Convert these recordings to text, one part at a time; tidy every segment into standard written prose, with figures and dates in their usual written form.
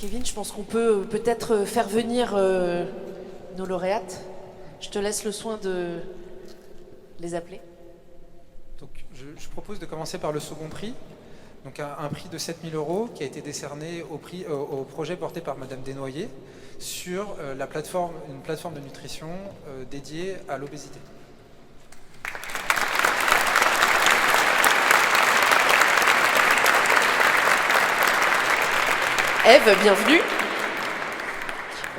Kevin, je pense qu'on peut peut-être faire venir nos lauréates. Je te laisse le soin de les appeler. Donc, je propose de commencer par le second prix. Donc un prix de 7 000 € qui a été décerné au projet porté par Madame Desnoyers sur une plateforme de nutrition dédiée à l'obésité. Ève, bienvenue.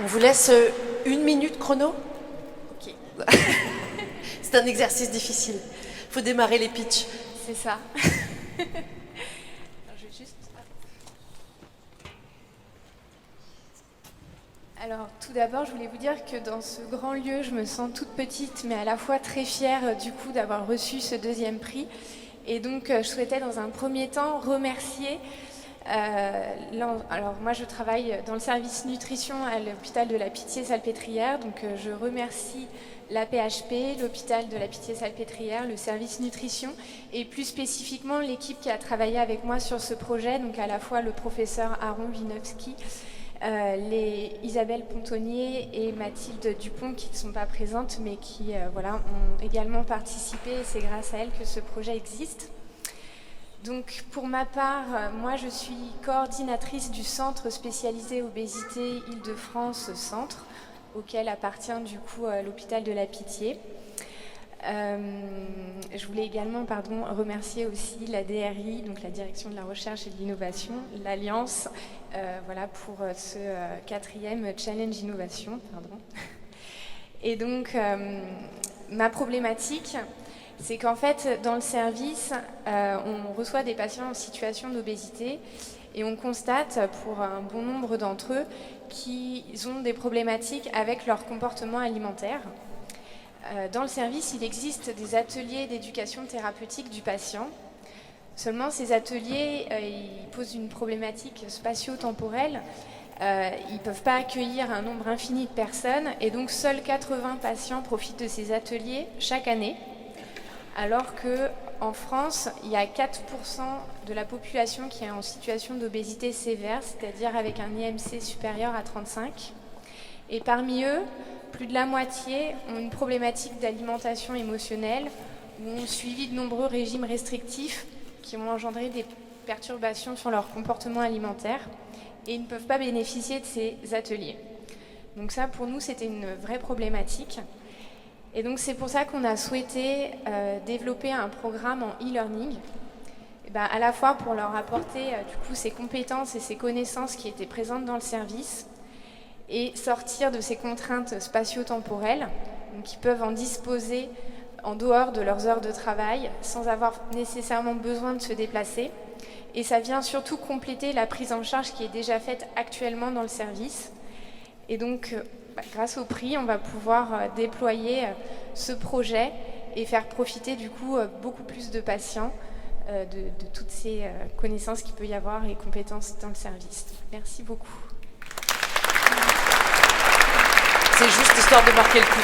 On vous laisse 1 minute chrono. Ok. C'est un exercice difficile. Il faut démarrer les pitchs. C'est ça. Alors, tout d'abord, je voulais vous dire que dans ce grand lieu, je me sens toute petite, mais à la fois très fière du coup d'avoir reçu ce 2e prix. Et donc, je souhaitais dans un premier temps remercier. Alors, moi, je travaille dans le service nutrition à l'hôpital de la Pitié-Salpêtrière. Donc, je remercie la PHP, l'hôpital de la Pitié-Salpêtrière, le service nutrition et plus spécifiquement l'équipe qui a travaillé avec moi sur ce projet. Donc, à la fois le professeur Aaron Winovski, les Isabelle Pontonnier et Mathilde Dupont qui ne sont pas présentes mais qui ont également participé et c'est grâce à elles que ce projet existe. Donc pour ma part, moi je suis coordinatrice du centre spécialisé obésité Île-de-France Centre auquel appartient du coup l'hôpital de la Pitié. Je voulais également remercier aussi la DRI, donc la Direction de la Recherche et de l'Innovation, l'Alliance, pour ce 4e Challenge Innovation. Et donc, ma problématique, c'est qu'en fait, dans le service, on reçoit des patients en situation d'obésité et on constate pour un bon nombre d'entre eux qu'ils ont des problématiques avec leur comportement alimentaire. Dans le service, il existe des ateliers d'éducation thérapeutique du patient. Seulement, ces ateliers, ils posent une problématique spatio-temporelle. Ils ne peuvent pas accueillir un nombre infini de personnes et donc seuls 80 patients profitent de ces ateliers chaque année. Alors qu'en France, il y a 4% de la population qui est en situation d'obésité sévère, c'est-à-dire avec un IMC supérieur à 35. Et parmi eux, plus de la moitié ont une problématique d'alimentation émotionnelle ou ont suivi de nombreux régimes restrictifs qui ont engendré des perturbations sur leur comportement alimentaire et ils ne peuvent pas bénéficier de ces ateliers. Donc ça, pour nous, c'était une vraie problématique. Et donc c'est pour ça qu'on a souhaité développer un programme en e-learning, à la fois pour leur apporter du coup ces compétences et ces connaissances qui étaient présentes dans le service, et sortir de ces contraintes spatio-temporelles, donc ils peuvent en disposer en dehors de leurs heures de travail, sans avoir nécessairement besoin de se déplacer. Et ça vient surtout compléter la prise en charge qui est déjà faite actuellement dans le service. Et donc, grâce au prix, on va pouvoir déployer ce projet et faire profiter du coup beaucoup plus de patients de toutes ces connaissances qu'il peut y avoir et compétences dans le service. Merci beaucoup. C'est juste histoire de marquer le coup.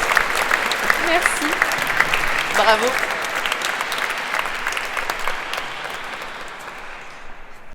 Merci. Bravo.